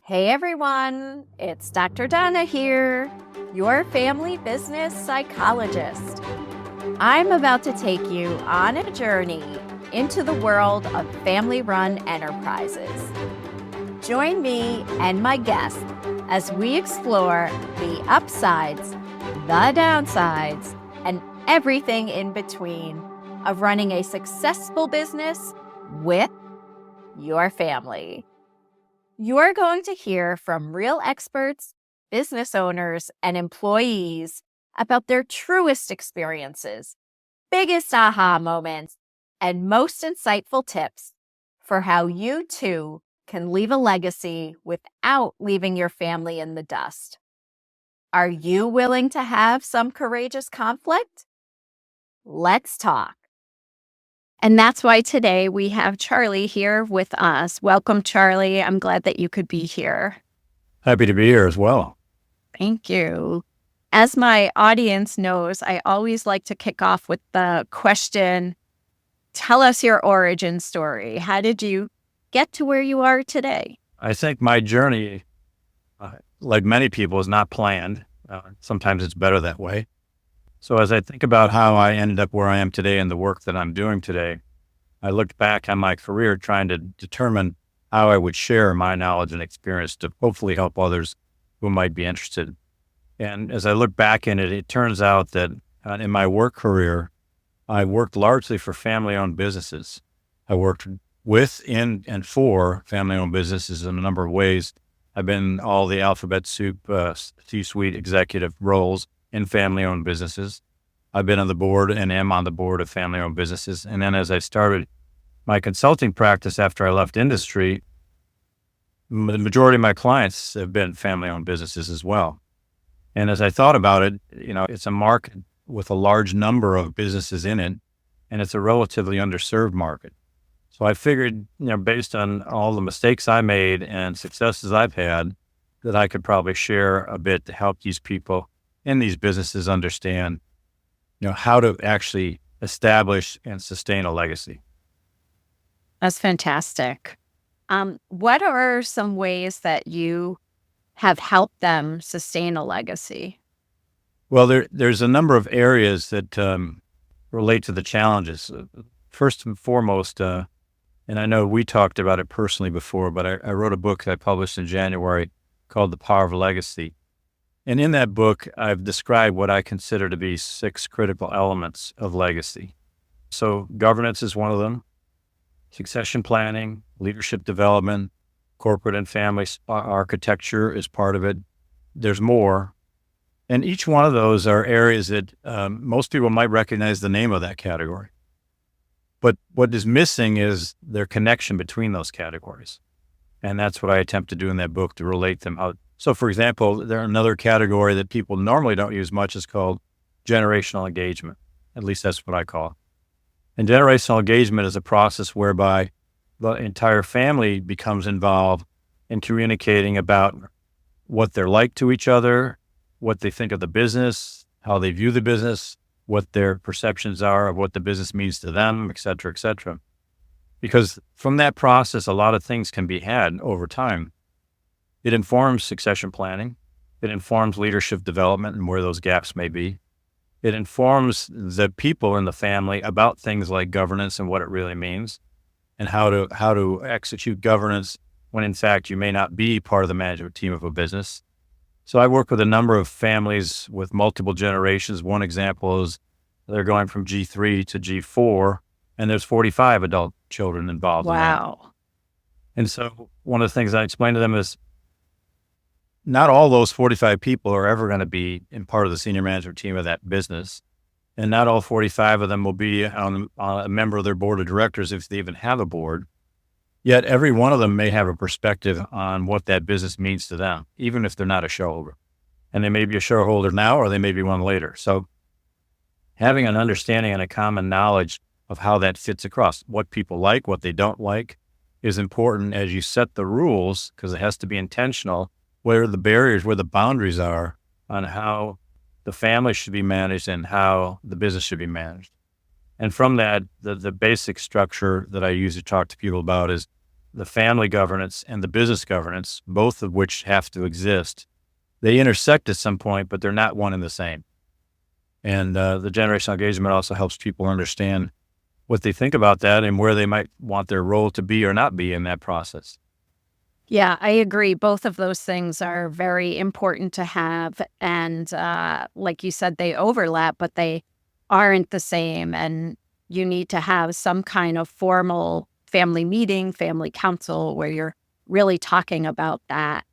Hey everyone, it's Dr. Donna here, your family business psychologist. I'm about to take you on a journey into the world of family run enterprises. Join me and my guests as we explore the upsides, the downsides, and everything in between of running a successful business with your family. You're going to hear from real experts, business owners, and employees about their truest experiences, biggest aha moments, and most insightful tips for how you too can leave a legacy without leaving your family in the dust. Are you willing to have some courageous conflict? Let's talk. And that's why today we have Charlie here with us. Welcome, Charlie. I'm glad that you could be here. Happy to be here as well. Thank you. As my audience knows, I always like to kick off with the question, tell us your origin story. How did you get to where you are today? I think my journey, like many people, is not planned. Sometimes it's better that way. So as I think about how I ended up where I am today and the work that I'm doing today, I looked back on my career trying to determine how I would share my knowledge and experience to hopefully help others who might be interested. And as I look back in it, it turns out that in my work career, I worked largely for family-owned businesses. I worked with, in, and for family-owned businesses in a number of ways. I've been in all the alphabet soup, C-suite executive roles in family-owned businesses. I've been on the board and am on the board of family-owned businesses. And then as I started my consulting practice after I left industry, the majority of my clients have been family-owned businesses as well. And as I thought about it, it's a market with a large number of businesses in it, and it's a relatively underserved market. So I figured, based on all the mistakes I made and successes I've had, that I could probably share a bit to help these people in these businesses understand, how to actually establish and sustain a legacy. That's fantastic. What are some ways that you have helped them sustain a legacy? Well, there's a number of areas that relate to the challenges. First and foremost, and I know we talked about it personally before, but I wrote a book I published in January called The Power of Legacy. And in that book, I've described what I consider to be 6 critical elements of legacy. So governance is one of them, succession planning, leadership development, corporate and family architecture is part of it. There's more. And each one of those are areas that most people might recognize the name of that category. But what is missing is their connection between those categories. And that's what I attempt to do in that book, to relate them out. So, for example, there's another category that people normally don't use much is called generational engagement. At least that's what I call it. And generational engagement is a process whereby the entire family becomes involved in communicating about what they're like to each other, what they think of the business, how they view the business, what their perceptions are of what the business means to them, et cetera, et cetera. Because from that process, a lot of things can be had over time. It informs succession planning. It informs leadership development and where those gaps may be. It informs the people in the family about things like governance and what it really means, and how to execute governance when in fact you may not be part of the management team of a business. So I work with a number of families with multiple generations. One example is they're going from G3 to G4, and there's 45 adult children involved. Wow. And so one of the things I explain to them is not all those 45 people are ever going to be in part of the senior management team of that business. And not all 45 of them will be a member of their board of directors if they even have a board. Yet every one of them may have a perspective on what that business means to them, even if they're not a shareholder. And they may be a shareholder now, or they may be one later. So having an understanding and a common knowledge of how that fits across, what people like, what they don't like, is important as you set the rules, because it has to be intentional, where the barriers, where the boundaries are on how the family should be managed and how the business should be managed. And from that, the basic structure that I use to talk to people about is the family governance and the business governance, both of which have to exist. They intersect at some point, but they're not one and the same. And the generational engagement also helps people understand what they think about that and where they might want their role to be or not be in that process. Yeah, I agree. Both of those things are very important to have. And like you said, they overlap, but they aren't the same. And you need to have some kind of formal family meeting, family council, where you're really talking about that.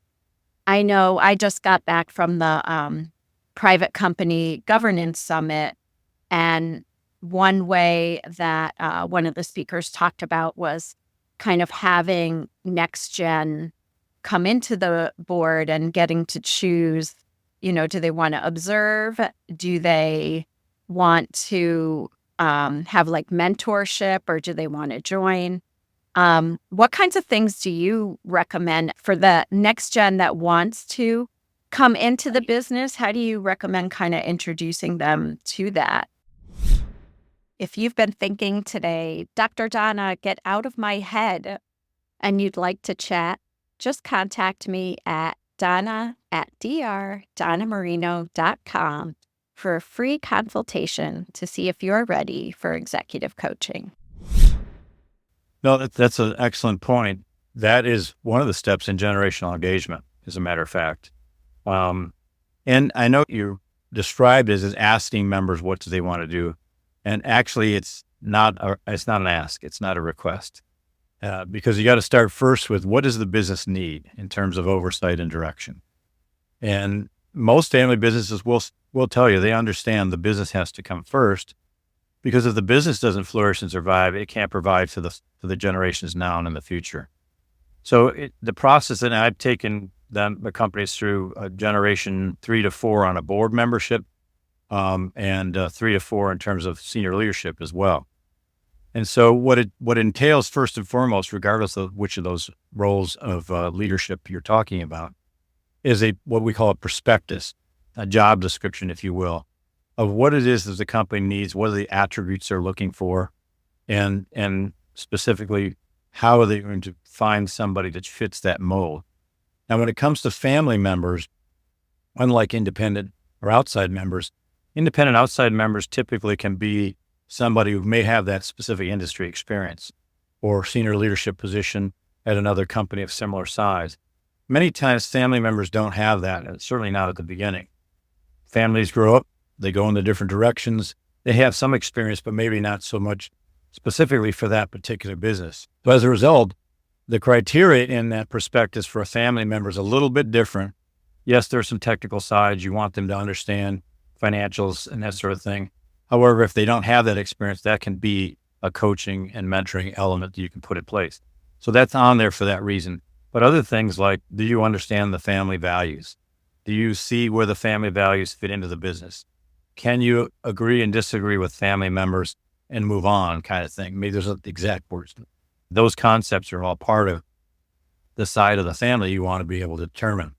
I know I just got back from the private company governance summit, and one way that one of the speakers talked about was kind of having next gen come into the board and getting to choose, do they want to observe? Do they want to have like mentorship, or do they want to join? What kinds of things do you recommend for the next gen that wants to come into the business? How do you recommend kind of introducing them to that? If you've been thinking today, Dr. Donna, get out of my head, and you'd like to chat, just contact me at donna@drdonnamarino.com for a free consultation to see if you're ready for executive coaching. No, that's an excellent point. That is one of the steps in generational engagement, as a matter of fact. And I know you described it as asking members what do they want to do. And actually, it's not an ask. It's not a request. Because you got to start first with what does the business need in terms of oversight and direction. And most family businesses will tell you they understand the business has to come first, because if the business doesn't flourish and survive, it can't provide to the generations now and in the future. So the process that I've taken the companies through, generation 3 to 4 on a board membership, and 3 to 4 in terms of senior leadership as well. And so what entails first and foremost, regardless of which of those roles of leadership you're talking about, is what we call a prospectus, a job description, if you will, of what it is that the company needs, what are the attributes they're looking for, and specifically, how are they going to find somebody that fits that mold. Now, when it comes to family members, unlike independent or outside members, independent outside members typically can be somebody who may have that specific industry experience or senior leadership position at another company of similar size. Many times family members don't have that, and certainly not at the beginning. Families grow up, they go in the different directions. They have some experience, but maybe not so much specifically for that particular business. So as a result, the criteria in that prospectus for a family member is a little bit different. Yes, there's some technical sides. You want them to understand financials and that sort of thing. However, if they don't have that experience, that can be a coaching and mentoring element that you can put in place. So that's on there for that reason. But other things like, do you understand the family values? Do you see where the family values fit into the business? Can you agree and disagree with family members and move on, kind of thing? Maybe there's not the exact words. Those concepts are all part of the side of the family you want to be able to determine.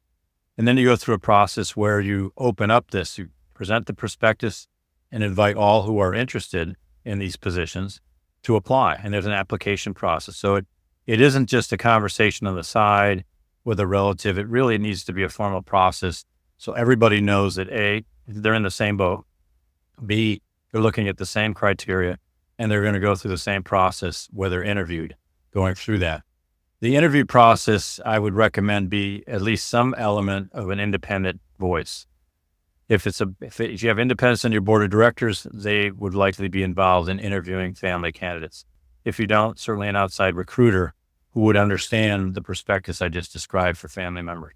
And then you go through a process where you open up this, you present the prospectus and invite all who are interested in these positions to apply. And there's an application process. So it isn't just a conversation on the side with a relative. It really needs to be a formal process. So everybody knows that A, they're in the same boat. B, they're looking at the same criteria, and they're going to go through the same process where they're interviewed, going through that. The interview process, I would recommend, be at least some element of an independent voice. If you have independents on your board of directors, they would likely be involved in interviewing family candidates. If you don't, certainly an outside recruiter who would understand the prospectus I just described for family members.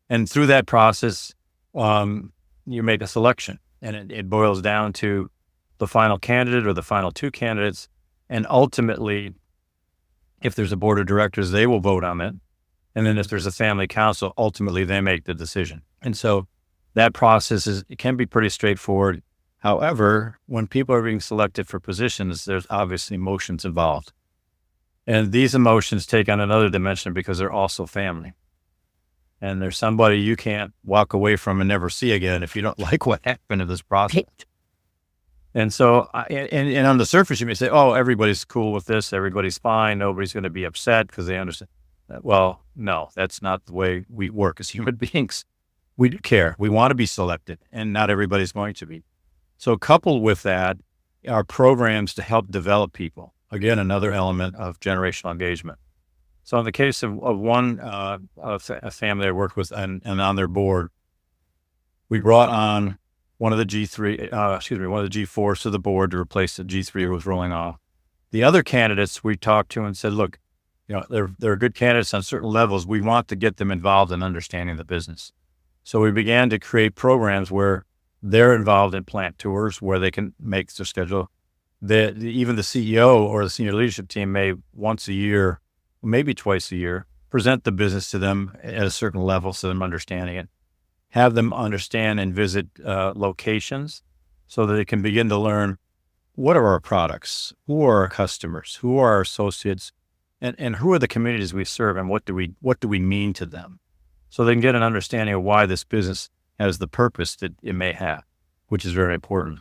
And through that process, you make a selection, and it boils down to the final candidate or the final two candidates. And ultimately, if there's a board of directors, they will vote on it. And then if there's a family council, ultimately they make the decision. And so that process it can be pretty straightforward. However, when people are being selected for positions, there's obviously emotions involved. And these emotions take on another dimension because they're also family. And there's somebody you can't walk away from and never see again if you don't like what happened in this process. And so, and on the surface, you may say, "Oh, everybody's cool with this. Everybody's fine. Nobody's going to be upset because they understand." Well, no, that's not the way we work as human beings. We do care. We want to be selected, and not everybody's going to be. So, coupled with that are programs to help develop people. Again, another element of generational engagement. So, in the case of one a family I worked with, and on their board, we brought on one of the one of the G4s to the board to replace the G3 who was rolling off. The other candidates we talked to and said, look, they're good candidates on certain levels. We want to get them involved in understanding the business. So we began to create programs where they're involved in plant tours where they can make their schedule. Even the CEO or the senior leadership team may once a year, maybe twice a year, present the business to them at a certain level so them understanding it. Have them understand and visit locations so that they can begin to learn what are our products, who are our customers, who are our associates, and who are the communities we serve, and what do we mean to them, so they can get an understanding of why this business has the purpose that it may have, which is very important.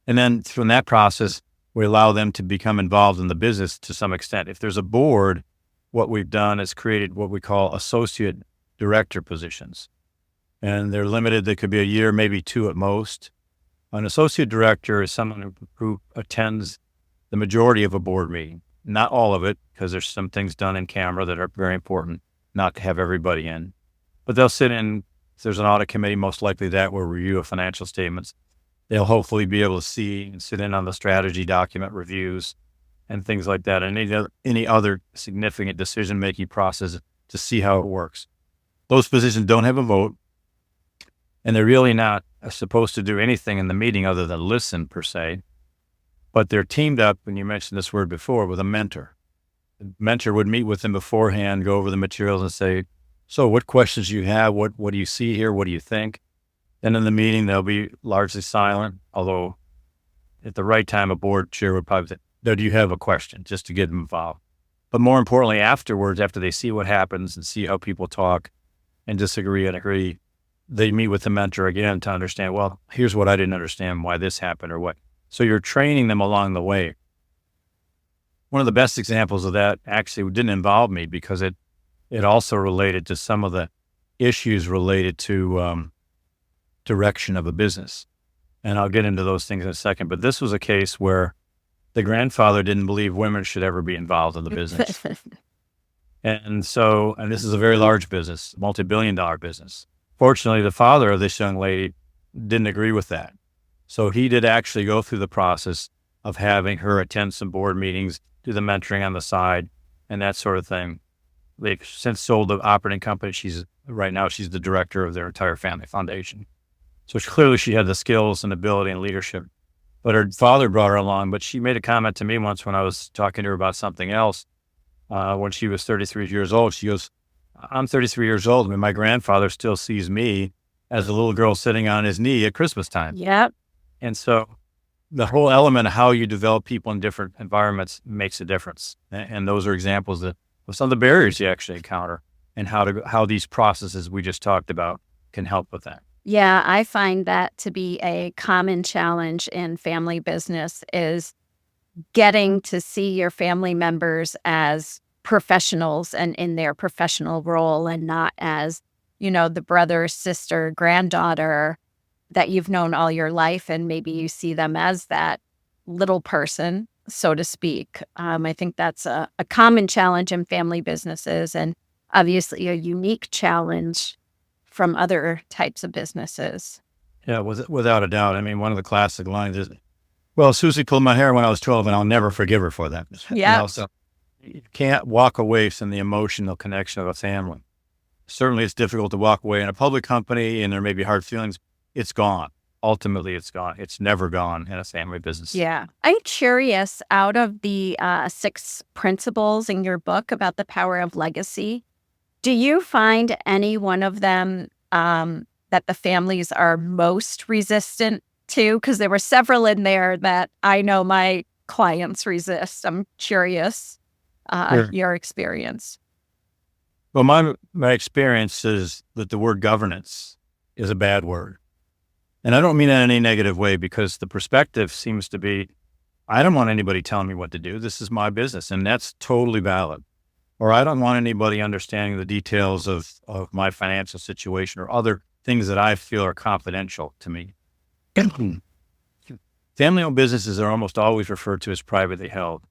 And then from that process, we allow them to become involved in the business to some extent. If there's a board, what we've done is created what we call associate director positions. And they're limited. They could be a year, maybe 2 at most. An associate director is someone who attends the majority of a board meeting. Not all of it, because there's some things done in camera that are very important not to have everybody in. But they'll sit in, if there's an audit committee, most likely that will review of financial statements. They'll hopefully be able to see and sit in on the strategy document reviews and things like that, and any other significant decision-making process to see how it works. Those positions don't have a vote, and they're really not supposed to do anything in the meeting other than listen, per se. But they're teamed up, and you mentioned this word before, with a mentor. The mentor would meet with them beforehand, go over the materials and say, so what questions do you have? What do you see here? What do you think? And in the meeting, they'll be largely silent, although at the right time, a board chair would probably say, do you have a question, just to get them involved? But more importantly, afterwards, after they see what happens and see how people talk and disagree and agree, they meet with the mentor again to understand, well, here's what I didn't understand, why this happened or what. So you're training them along the way. One of the best examples of that actually didn't involve me because it also related to some of the issues related to direction of a business. And I'll get into those things in a second. But this was a case where the grandfather didn't believe women should ever be involved in the business. And this is a very large business, multi-billion-dollar business. Fortunately, the father of this young lady didn't agree with that. So he did actually go through the process of having her attend some board meetings, do the mentoring on the side, and that sort of thing. They've since sold the operating company. Right now she's the director of their entire family foundation. So clearly she had the skills and ability and leadership. But her father brought her along. But she made a comment to me once when I was talking to her about something else. When she was 33 years old, she goes, I'm 33 years old. I mean, my grandfather still sees me as a little girl sitting on his knee at Christmas time. Yep. And so the whole element of how you develop people in different environments makes a difference. And those are examples of some of the barriers you actually encounter and how these processes we just talked about can help with that. Yeah, I find that to be a common challenge in family business is getting to see your family members as professionals and in their professional role and not as, the brother, sister, granddaughter that you've known all your life. And maybe you see them as that little person, so to speak. I think that's a common challenge in family businesses and obviously a unique challenge from other types of businesses. Yeah, without a doubt. I mean, one of the classic lines is, well, Susie pulled my hair when I was 12 and I'll never forgive her for that. Yeah. So you can't walk away from the emotional connection of a family. Certainly it's difficult to walk away in a public company and there may be hard feelings. It's gone. Ultimately, it's gone. It's never gone in a family business. Yeah. I'm curious, out of the 6 principles in your book about the power of legacy, do you find any one of them that the families are most resistant to? Because there were several in there that I know my clients resist. I'm curious Sure. your experience. Well, my experience is that the word governance is a bad word. And I don't mean that in any negative way, because the perspective seems to be, I don't want anybody telling me what to do. This is my business, and that's totally valid. Or I don't want anybody understanding the details of my financial situation or other things that I feel are confidential to me. Family-owned businesses are almost always referred to as privately held.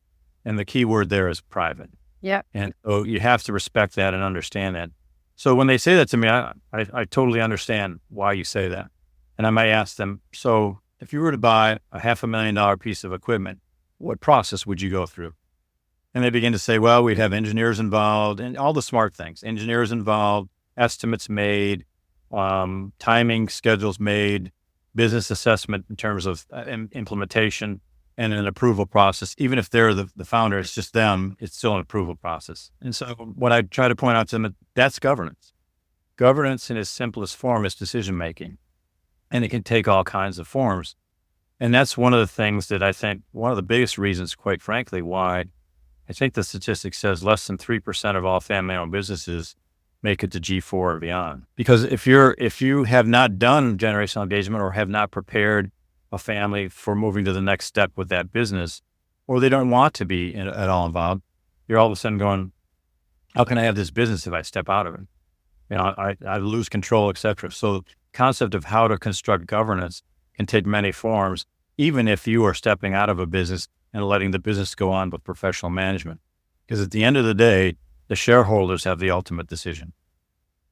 And the key word there is private. Yep. And so you have to respect that and understand that. So when they say that to me, I totally understand why you say that. And I might ask them, so if you were to buy a $500,000 piece of equipment, what process would you go through? And they begin to say, well, we'd have engineers involved and all the smart things, engineers involved, estimates made, timing schedules made, business assessment in terms of implementation, and an approval process. Even if they're the founder, it's just them, it's still an approval process. And so what I try to point out to them, that's governance. Governance in its simplest form is decision-making, and it can take all kinds of forms. And that's one of the things that I think, one of the biggest reasons, quite frankly, why I think the statistic says less than 3% of all family-owned businesses make it to G4 or beyond. Because if you have not done generational engagement or have not prepared a family for moving to the next step with that business, or they don't want to be at all involved, you're all of a sudden going, how can I have this business if I step out of it? I lose control, et cetera. So the concept of how to construct governance can take many forms, even if you are stepping out of a business and letting the business go on with professional management. Because at the end of the day, the shareholders have the ultimate decision.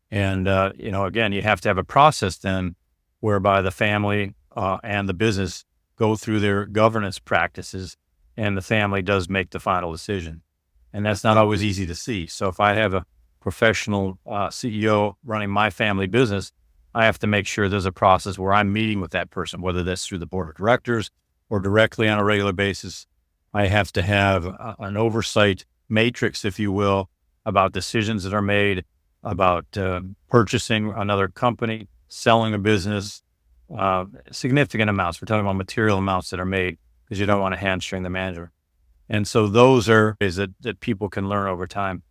And, again, you have to have a process then whereby the family and the business go through their governance practices, and the family does make the final decision. And that's not always easy to see. So if I have a professional CEO running my family business, I have to make sure there's a process where I'm meeting with that person, whether that's through the board of directors or directly on a regular basis. I have to have an oversight matrix, if you will, about decisions that are made, about purchasing another company, selling a business, significant amounts. We're talking about material amounts that are made, because you don't want to hamstring the manager. And so those are ways that people can learn over time.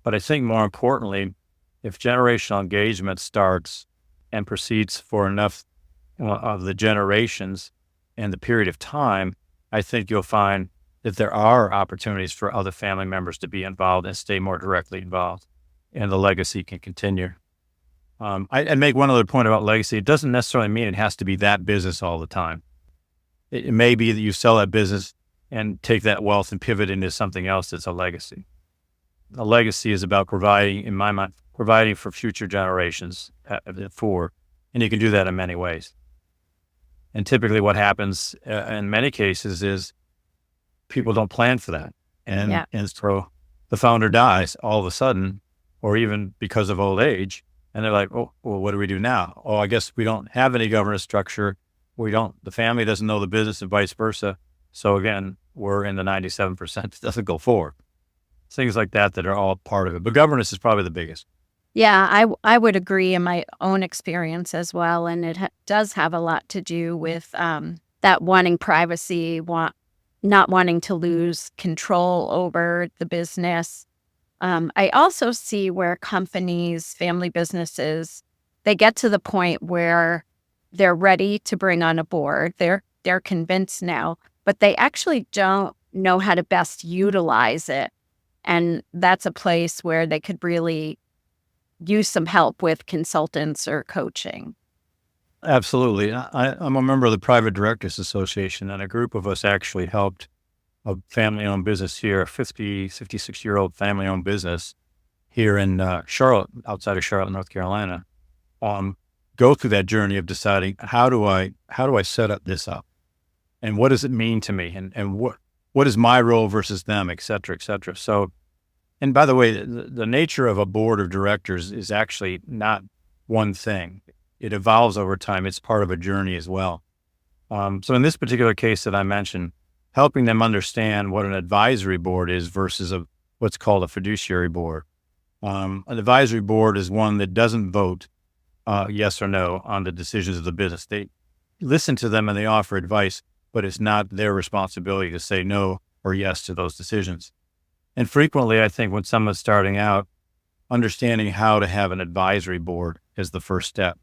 But I think more importantly, if generational engagement starts and proceeds for enough of the generations and the period of time, I think you'll find that there are opportunities for other family members to be involved and stay more directly involved, and the legacy can continue. I'd make one other point about legacy. It doesn't necessarily mean it has to be that business all the time. It may be that you sell that business and take that wealth and pivot into something else that's a legacy. A legacy is about providing, in my mind, providing for future generations, and you can do that in many ways. And typically what happens in many cases is people don't plan for that. And so the founder dies all of a sudden, or even because of old age, and they're like, oh, well, what do we do now? Oh, I guess we don't have any governance structure. The family doesn't know the business and vice versa. So again, we're in the 97% that doesn't go forward. Things like that are all part of it. But governance is probably the biggest. Yeah, I would agree in my own experience as well. And it does have a lot to do with that wanting privacy, not wanting to lose control over the business. I also see where companies, family businesses, they get to the point where they're ready to bring on a board. They're convinced now, but they actually don't know how to best utilize it. And that's a place where they could really use some help with consultants or coaching. Absolutely. I'm a member of the Private Directors Association, and a group of us actually helped a family-owned business here, a 56-year-old family-owned business here in Charlotte, outside of Charlotte, North Carolina, go through that journey of deciding how do I set this up, and what does it mean to me, and what is my role versus them, et cetera, et cetera. So, and by the way, the nature of a board of directors is actually not one thing. It evolves over time. It's part of a journey as well. So in this particular case that I mentioned, helping them understand what an advisory board is versus what's called a fiduciary board. An advisory board is one that doesn't vote yes or no on the decisions of the business. They listen to them and they offer advice, but it's not their responsibility to say no or yes to those decisions. And frequently, I think when someone's starting out, understanding how to have an advisory board is the first step.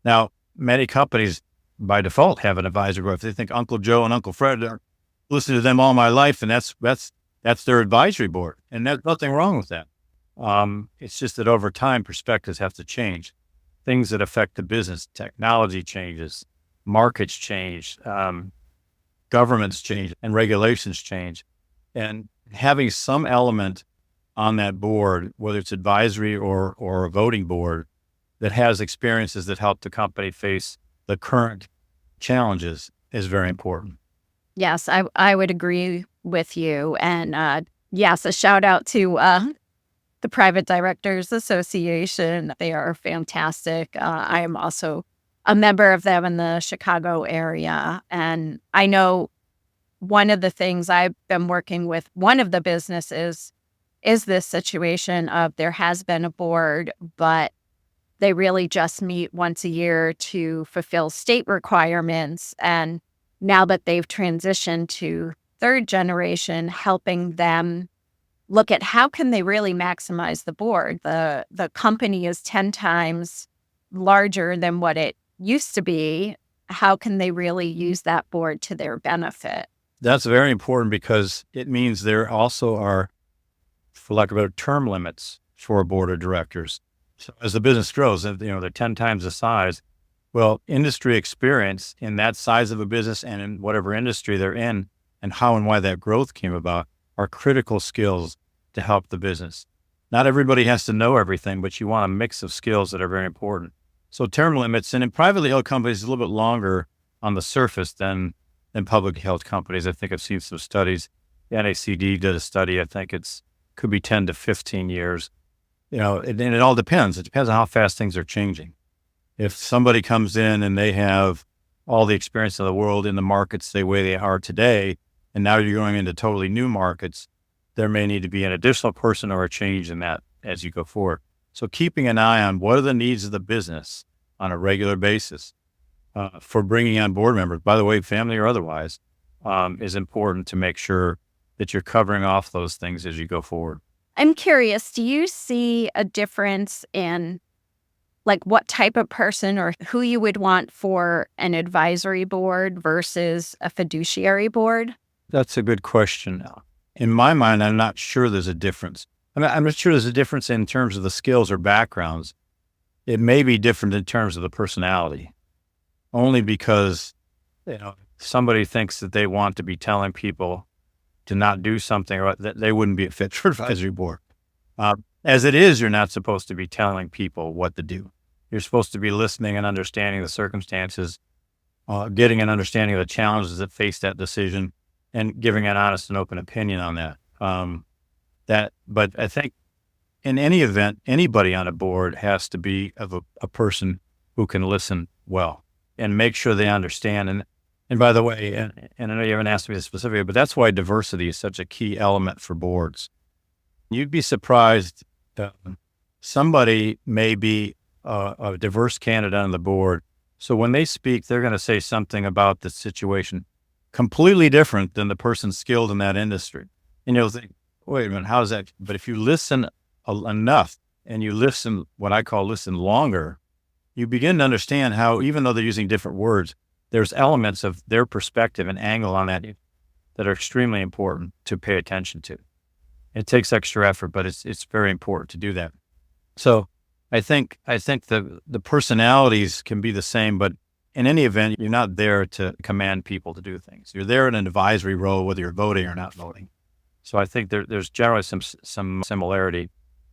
Now, many companies by default have an advisory board. If they think Uncle Joe and Uncle Fred are listening to them all my life, and that's their advisory board, and there's nothing wrong with that. It's just that over time, perspectives have to change. Things that affect the business, technology changes, markets change, governments change, and regulations change. And having some element on that board, whether it's advisory or a voting board, that has experiences that help the company face the current challenges is very important. Yes, I would agree with you. And yes, a shout out to the Private Directors Association. They are fantastic. I am also a member of them in the Chicago area. And I know one of the things I've been working with, one of the businesses, is this situation of there has been a board, but they really just meet once a year to fulfill state requirements. And now that they've transitioned to third generation, helping them look at how can they really maximize the board. The company is 10 times larger than what it used to be. How can they really use that board to their benefit? That's very important because it means there also are, for lack of a better, term limits for a board of directors. So as the business grows, they're 10 times the size. Well, industry experience in that size of a business and in whatever industry they're in, and how and why that growth came about, are critical skills to help the business. Not everybody has to know everything, but you want a mix of skills that are very important. So term limits, and in privately held companies, it's a little bit longer on the surface than publicly held companies. I think I've seen some studies. The NACD did a study. I think could be 10 to 15 years. And it all depends. It depends on how fast things are changing. If somebody comes in and they have all the experience in the world in the markets the way they are today, and now you're going into totally new markets, there may need to be an additional person or a change in that as you go forward. So keeping an eye on what are the needs of the business on a regular basis for bringing on board members, by the way, family or otherwise, is important to make sure that you're covering off those things as you go forward. I'm curious, do you see a difference in like what type of person or who you would want for an advisory board versus a fiduciary board? That's a good question. In my mind, I'm not sure there's a difference. I'm not sure there's a difference in terms of the skills or backgrounds. It may be different in terms of the personality, only because, somebody thinks that they want to be telling people to not do something, or that they wouldn't be a fit for advisory board. As it is, you're not supposed to be telling people what to do. You're supposed to be listening and understanding the circumstances, getting an understanding of the challenges that face that decision, and giving an honest and open opinion on that. But I think in any event, anybody on a board has to be of a person who can listen well and make sure they understand. And by the way, and I know you haven't asked me this specifically, but that's why diversity is such a key element for boards. You'd be surprised. Somebody may be a diverse candidate on the board. So when they speak, they're going to say something about the situation completely different than the person skilled in that industry. And you'll think, wait a minute, how's that? But if you listen enough and you listen, what I call listen longer, you begin to understand how, even though they're using different words, there's elements of their perspective and angle on that are extremely important to pay attention to. It takes extra effort, but it's very important to do that. So I think the personalities can be the same, but in any event, you're not there to command people to do things. You're there in an advisory role, whether you're voting or not voting. So I think there's generally some similarity.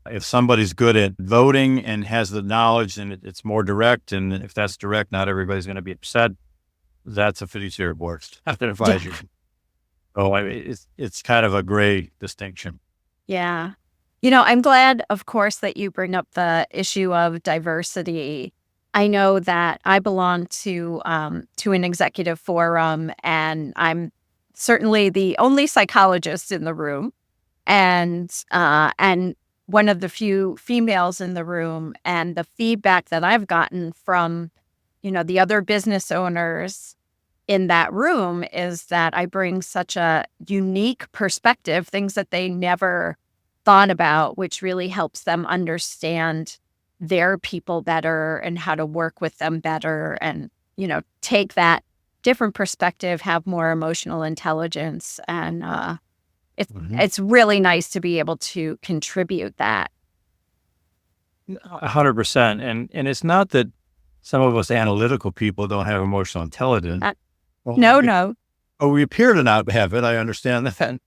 If somebody's good at voting and has the knowledge and it's more direct, and if that's direct, not everybody's going to be upset. That's a fiduciary board, not an advisory. So it's kind of a gray distinction. Yeah. I'm glad, of course, that you bring up the issue of diversity. I know that I belong to an executive forum, and I'm certainly the only psychologist in the room, and one of the few females in the room. And the feedback that I've gotten from, the other business owners in that room is that I bring such a unique perspective, things that they never thought about, which really helps them understand their people better and how to work with them better. And, take that different perspective, have more emotional intelligence. And it's really nice to be able to contribute that. 100%. And it's not that some of us analytical people don't have emotional intelligence. No. We appear to not have it. I understand that.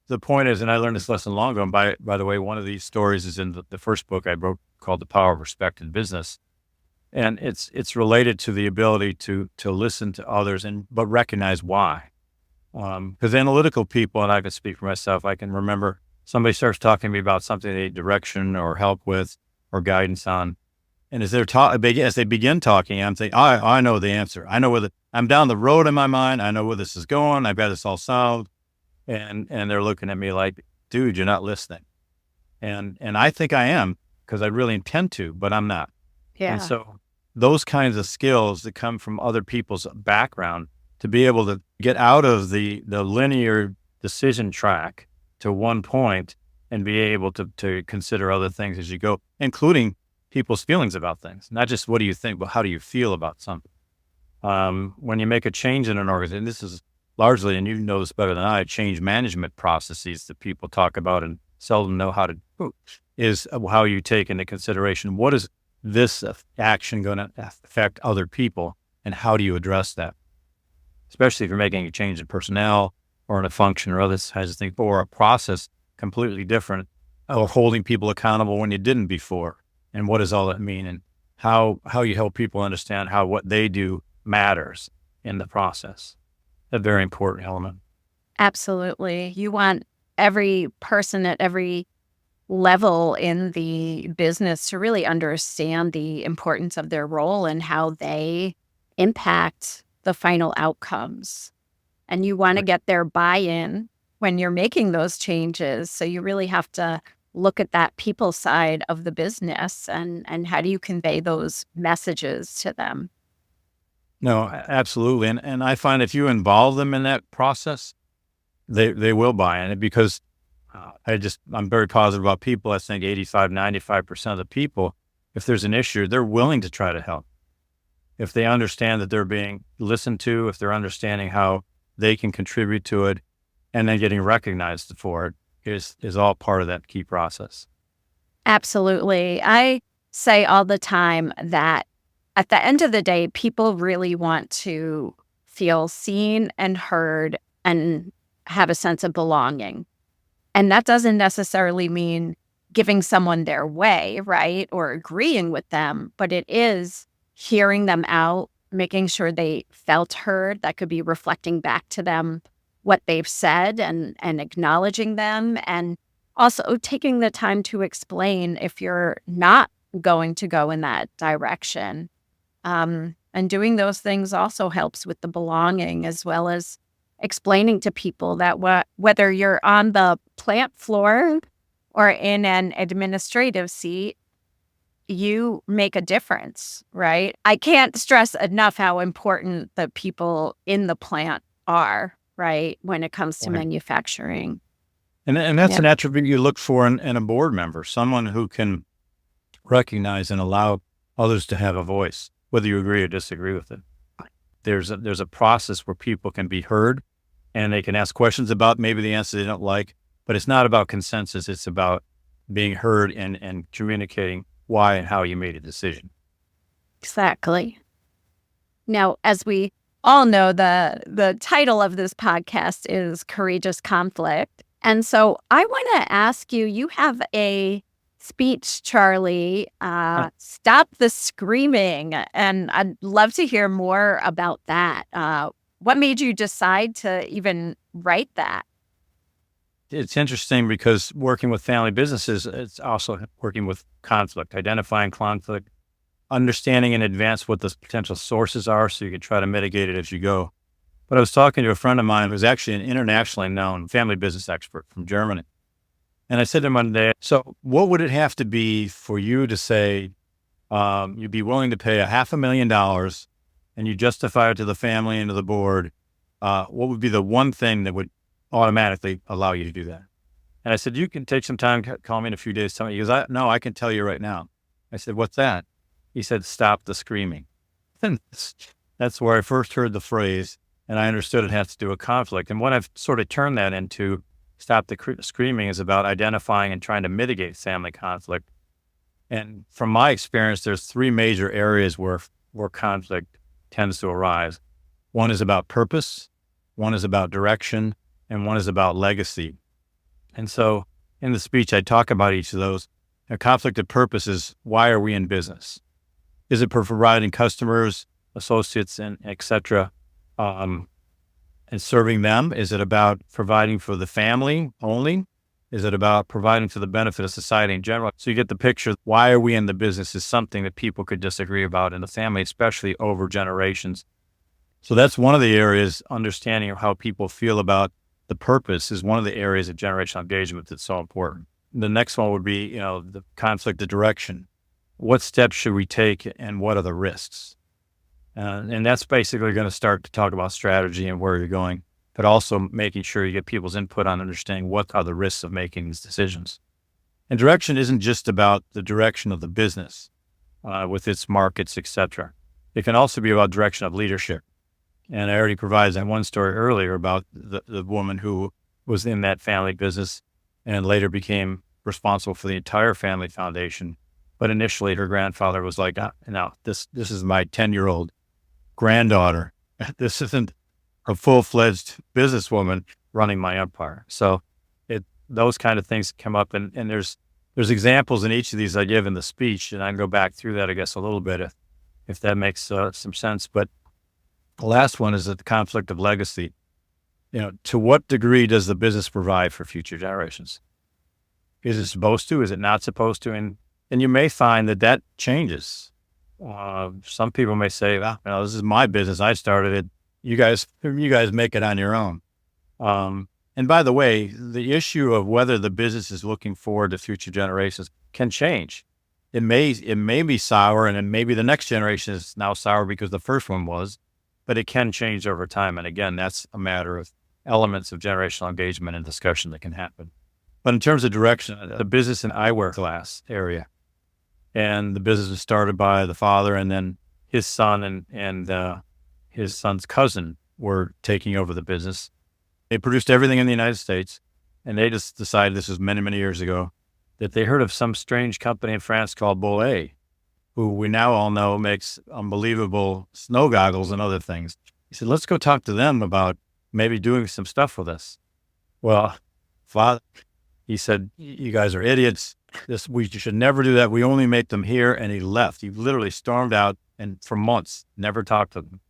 The point is, and I learned this lesson long ago, and by the way, one of these stories is in the first book I wrote called The Power of Respect in Business. And it's related to the ability to listen to others but recognize why. Because analytical people, and I can speak for myself, I can remember somebody starts talking to me about something they need direction or help with or guidance on. And as they begin talking, I'm thinking, I know the answer. I know I'm down the road in my mind. I know where this is going. I've got this all solved. And they're looking at me like, dude, you're not listening. And I think I am because I really intend to, but I'm not. Yeah. And so those kinds of skills that come from other people's background to be able to get out of the linear decision track to one point and be able to consider other things as you go, including people's feelings about things, not just what do you think, but how do you feel about something. When you make a change in an organization, this is largely, and you know this better than I, change management processes that people talk about and seldom know how to do, is how you take into consideration what is this action going to affect other people and how do you address that? Especially if you're making a change in personnel or in a function or other kinds of things, or a process completely different, or holding people accountable when you didn't before. And what does all that mean? And how you help people understand how what they do matters in the process. A very important element. Absolutely. You want every person at every level in the business to really understand the importance of their role and how they impact the final outcomes. And you want to get their buy-in when you're making those changes. So you really have to look at that people side of the business and how do you convey those messages to them? No, absolutely. And I find if you involve them in that process, they will buy in it because I'm very positive about people. I think 95% of the people, if there's an issue, they're willing to try to help. If they understand that they're being listened to, if they're understanding how they can contribute to it, and then getting recognized for it is all part of that key process. Absolutely. I say all the time that at the end of the day, people really want to feel seen and heard and have a sense of belonging. And that doesn't necessarily mean giving someone their way, right? Or agreeing with them, but it is hearing them out, making sure they felt heard. That could be reflecting back to them what they've said and acknowledging them, and also taking the time to explain if you're not going to go in that direction. And doing those things also helps with the belonging, as well as explaining to people that whether you're on the plant floor or in an administrative seat, you make a difference, right? I can't stress enough how important the people in the plant are, right, when it comes to manufacturing. And that's an attribute you look for in a board member, someone who can recognize and allow others to have a voice, whether you agree or disagree with it. There's a process where people can be heard and they can ask questions about maybe the answer they don't like, but it's not about consensus. It's about being heard and communicating why and how you made a decision. Exactly. Now, as we all know, the title of this podcast is Courageous Conflict. And so I want to ask you, you have a speech, Charlie, Stop the Screaming. And I'd love to hear more about that. What made you decide to even write that? It's interesting because working with family businesses, it's also working with conflict, identifying conflict, understanding in advance what the potential sources are so you can try to mitigate it as you go. But I was talking to a friend of mine who's actually an internationally known family business expert from Germany. And I said to him one day, so what would it have to be for you to say you'd be willing to pay $500,000 and you justify it to the family and to the board? What would be the one thing that would automatically allow you to do that? And I said, you can take some time, call me in a few days. He goes, no, I can tell you right now. I said, what's that? He said, stop the screaming. And That's where I first heard the phrase, and I understood it has to do with conflict. And what I've sort of turned that into, stop the screaming, is about identifying and trying to mitigate family conflict. And from my experience, there's three major areas where conflict tends to arise. One is about purpose, one is about direction, and one is about legacy. And so in the speech, I talk about each of those. A conflict of purpose is, why are we in business? Is it for providing customers, associates, and et cetera, and serving them? Is it about providing for the family only? Is it about providing to the benefit of society in general? So you get the picture. Why are we in the business is something that people could disagree about in the family, especially over generations. So that's one of the areas. Understanding of how people feel about the purpose is one of the areas of generational engagement that's so important. The next one would be, the conflict of direction. What steps should we take and what are the risks? And that's basically going to start to talk about strategy and where you're going, but also making sure you get people's input on understanding what are the risks of making these decisions. And direction isn't just about the direction of the business with its markets, et cetera. It can also be about direction of leadership. And I already provided that one story earlier about the woman who was in that family business and later became responsible for the entire family foundation. But initially her grandfather was like, no, this is my 10-year-old granddaughter. This isn't a full-fledged businesswoman running my empire. So those kind of things come up, and there's examples in each of these I give in the speech, and I can go back through that, I guess, a little bit if that makes some sense. But the last one is the conflict of legacy. To what degree does the business provide for future generations? Is it supposed to? Is it not supposed to? And you may find that changes. Some people may say, this is my business. I started it. You guys make it on your own. And by the way, the issue of whether the business is looking forward to future generations can change. It may be sour, and then maybe the next generation is now sour because the first one was, but it can change over time. And again, that's a matter of elements of generational engagement and discussion that can happen. But in terms of direction, the business and eyewear glass area, and the business was started by the father, and then his son and his son's cousin were taking over the business. They produced everything in the United States, and they just decided, this was many, many years ago, that they heard of some strange company in France called Bollé, who we now all know makes unbelievable snow goggles and other things. He said, let's go talk to them about maybe doing some stuff with us. Well, father, he said, you guys are idiots. We should never do that. We only make them here. And he left. He literally stormed out, and for months, never talked to them.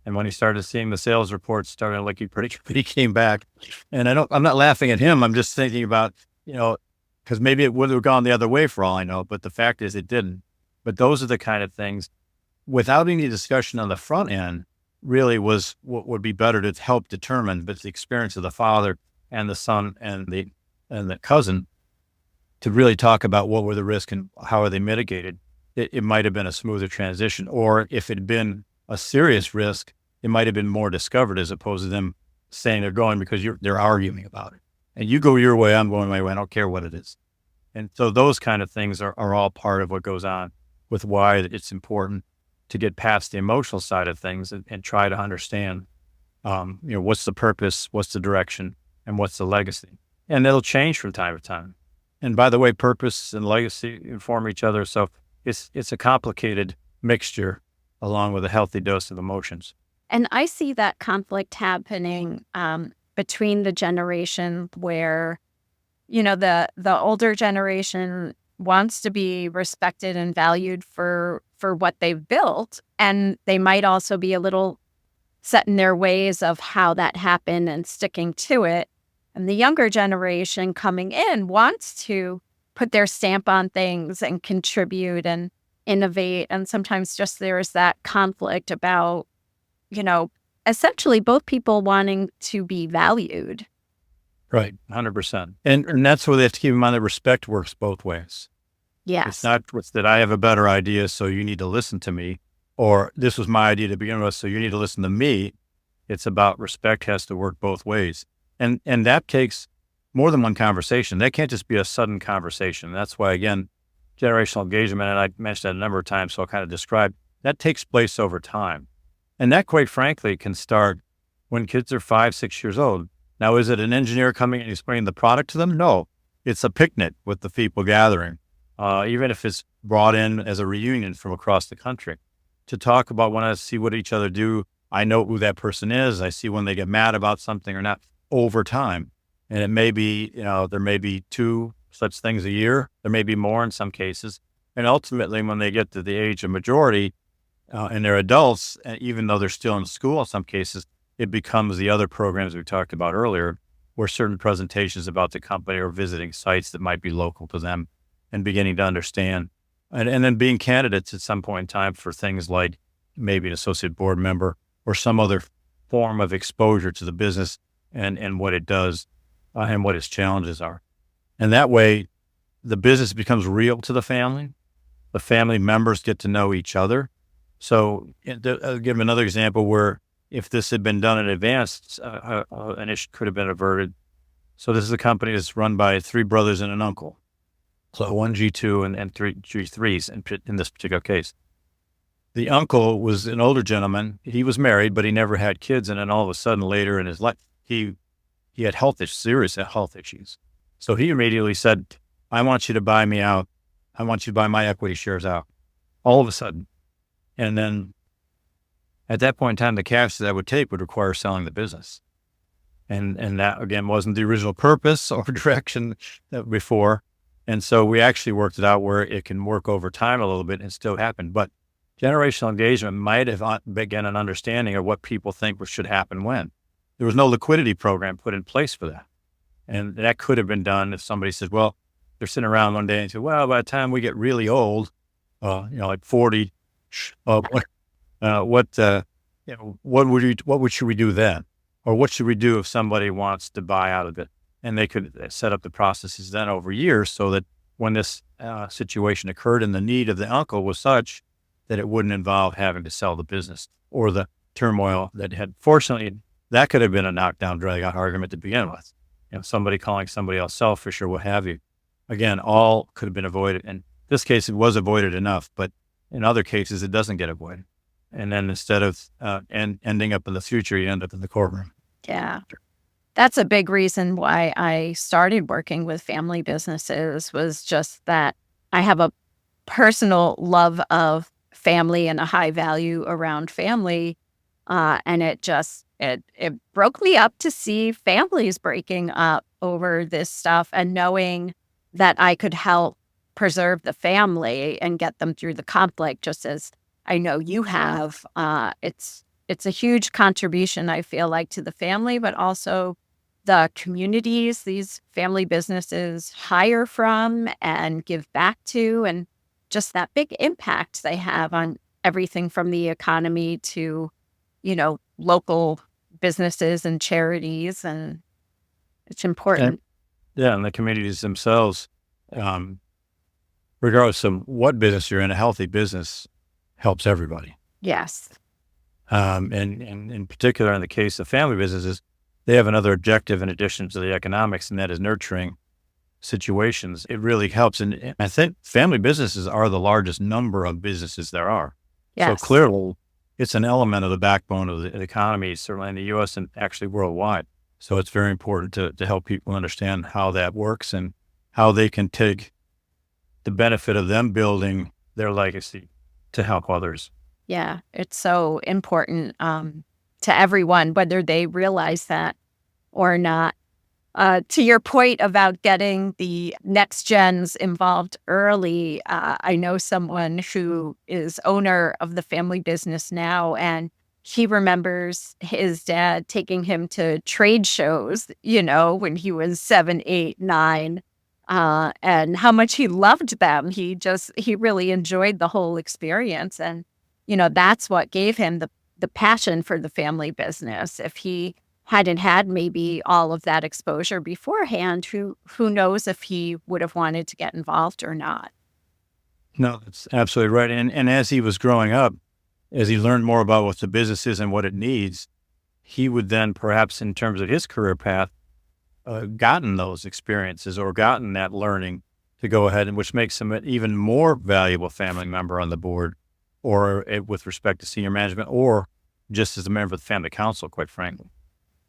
And when he started seeing the sales reports starting looking pretty good, he came back. And I'm not laughing at him. I'm just thinking about, because maybe it would have gone the other way for all I know, but the fact is it didn't. But those are the kind of things, without any discussion on the front end, really was what would be better to help determine. But the experience of the father and the son and the cousin to really talk about what were the risks and how are they mitigated, it might have been a smoother transition. Or if it had been a serious risk, it might have been more discovered, as opposed to them saying they're going because they're arguing about it. And you go your way, I'm going my way. I don't care what it is. And so those kind of things are all part of what goes on with why it's important to get past the emotional side of things and try to understand, what's the purpose, what's the direction, and what's the legacy. And it'll change from time to time. And by the way, purpose and legacy inform each other. So it's a complicated mixture along with a healthy dose of emotions. And I see that conflict happening between the generation where, the older generation wants to be respected and valued for what they've built. And they might also be a little set in their ways of how that happened and sticking to it. And the younger generation coming in wants to put their stamp on things and contribute and innovate. And sometimes just there's that conflict about, essentially both people wanting to be valued. Right, 100%. And that's where they have to keep in mind that respect works both ways. Yes. It's not that I have a better idea, so you need to listen to me, or this was my idea to begin with, so you need to listen to me. It's about respect has to work both ways. And that takes more than one conversation. That can't just be a sudden conversation. That's why, again, generational engagement, and I mentioned that a number of times, so I'll kind of describe, that takes place over time. And that, quite frankly, can start when kids are 5, 6 years old. Now, is it an engineer coming and explaining the product to them? No, it's a picnic with the people gathering, even if it's brought in as a reunion from across the country to talk about when I see what each other do. I know who that person is. I see when they get mad about something or not over time. And it may be, there may be 2 such things a year. There may be more in some cases. And ultimately, when they get to the age of majority and they're adults, even though they're still in school in some cases, it becomes the other programs we talked about earlier, where certain presentations about the company or visiting sites that might be local to them and beginning to understand. And then being candidates at some point in time for things like maybe an associate board member or some other form of exposure to the business and what it does and what its challenges are. And that way, the business becomes real to the family. The family members get to know each other. So I'll give another example where if this had been done in advance, an issue could have been averted. So this is a company that's run by 3 brothers and an uncle. So 1 G2 and 3 G3s in this particular case. The uncle was an older gentleman. He was married, but he never had kids. And then all of a sudden later in his life, he had serious health issues. So he immediately said, I want you to buy me out. I want you to buy my equity shares out. All of a sudden. And then at that point in time, the cash that would take would require selling the business. And that, again, wasn't the original purpose or direction before. And so we actually worked it out where it can work over time a little bit and still happen. But generational engagement might have begun an understanding of what people think should happen when. There was no liquidity program put in place for that. And that could have been done if somebody said, well, they're sitting around one day and say, well, by the time we get really old, like 40, what should we do then? Or what should we do if somebody wants to buy out of it? And they could set up the processes then over years so that when this situation occurred and the need of the uncle was such that it wouldn't involve having to sell the business or the turmoil that had. Fortunately, that could have been a knockdown, drag-out argument to begin with. Somebody calling somebody else selfish or what have you. Again, all could have been avoided. In this case, it was avoided enough, but in other cases, it doesn't get avoided. And then instead of ending up in the future, you end up in the courtroom. Yeah. That's a big reason why I started working with family businesses, was just that I have a personal love of family and a high value around family. And it broke me up to see families breaking up over this stuff, and knowing that I could help preserve the family and get them through the conflict, just as I know you have. It's a huge contribution, I feel like, to the family, but also the communities these family businesses hire from and give back to, and just that big impact they have on everything from the economy to, local businesses and charities. And it's important. And the communities themselves, regardless of what business you're in, a healthy business helps everybody. Yes. And in particular, in the case of family businesses, they have another objective in addition to the economics, and that is nurturing situations. It really helps. And I think family businesses are the largest number of businesses there are. Yes. So clearly, it's an element of the backbone of the economy, certainly in the U.S. and actually worldwide. So it's very important to help people understand how that works and how they can take the benefit of them building their legacy to help others. Yeah, it's so important to everyone, whether they realize that or not. To your point about getting the next gens involved early, I know someone who is owner of the family business now, and he remembers his dad taking him to trade shows, when he was 7, 8, 9, and how much he loved them. He really enjoyed the whole experience. And, that's what gave him the passion for the family business. If he hadn't had maybe all of that exposure beforehand, who knows if he would have wanted to get involved or not. No, that's absolutely right. And as he was growing up, as he learned more about what the business is and what it needs, he would then perhaps in terms of his career path, gotten those experiences or gotten that learning to go ahead, and which makes him an even more valuable family member on the board or with respect to senior management or just as a member of the family council, quite frankly.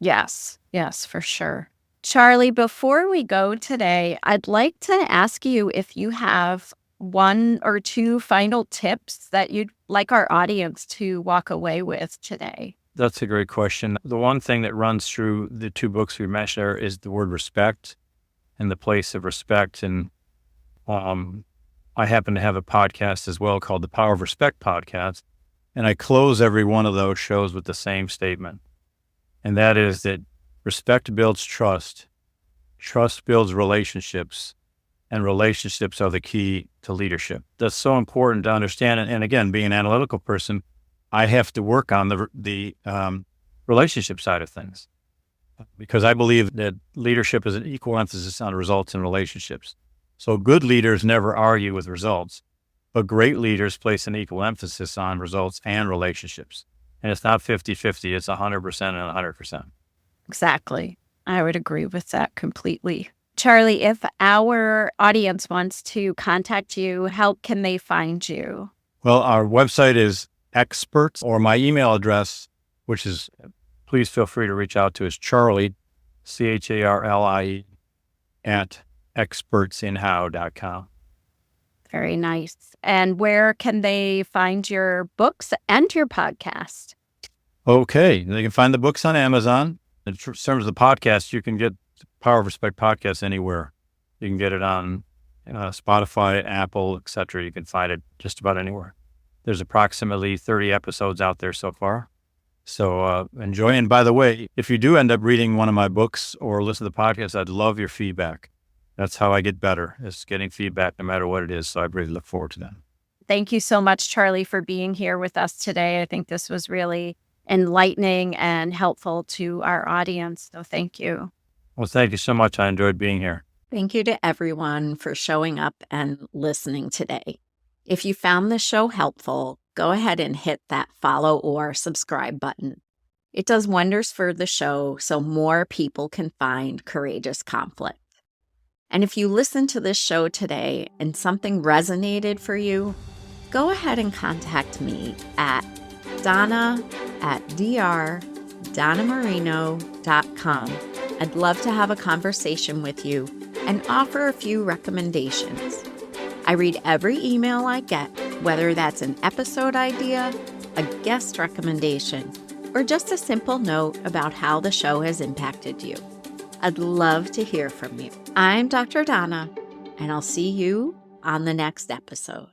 Yes, for sure. Charlie, before we go today, I'd like to ask you if you have one or two final tips that you'd like our audience to walk away with today. That's a great question. The one thing that runs through the two books we mentioned there is the word respect and the place of respect. And I happen to have a podcast as well called the Power of Respect podcast. And I close every one of those shows with the same statement. And that is that respect builds trust, trust builds relationships, and relationships are the key to leadership. That's so important to understand. And again, being an analytical person, I have to work on the relationship side of things because I believe that leadership is an equal emphasis on results and relationships. So good leaders never argue with results, but great leaders place an equal emphasis on results and relationships. And it's not 50-50, it's 100% and 100%. Exactly. I would agree with that completely. Charlie, if our audience wants to contact you, how can they find you? Well, our website is experts, or my email address, which is, please feel free to reach out to, is Charlie, Charlie, at expertsinhow.com. Very nice. And where can they find your books and your podcast? Okay. They can find the books on Amazon. In terms of the podcast, you can get Power of Respect podcast anywhere. You can get it on Spotify, Apple, etc. You can find it just about anywhere. There's approximately 30 episodes out there so far. So enjoy. And by the way, if you do end up reading one of my books or listen to the podcast, I'd love your feedback. That's how I get better, is getting feedback no matter what it is. So I really look forward to that. Thank you so much, Charlie, for being here with us today. I think this was really enlightening and helpful to our audience. So thank you. Well, thank you so much. I enjoyed being here. Thank you to everyone for showing up and listening today. If you found this show helpful, go ahead and hit that follow or subscribe button. It does wonders for the show so more people can find courageous conflict. And if you listened to this show today and something resonated for you, go ahead and contact me at donna@drdonnamarino.com. I'd love to have a conversation with you and offer a few recommendations. I read every email I get, whether that's an episode idea, a guest recommendation, or just a simple note about how the show has impacted you. I'd love to hear from you. I'm Dr. Donna, and I'll see you on the next episode.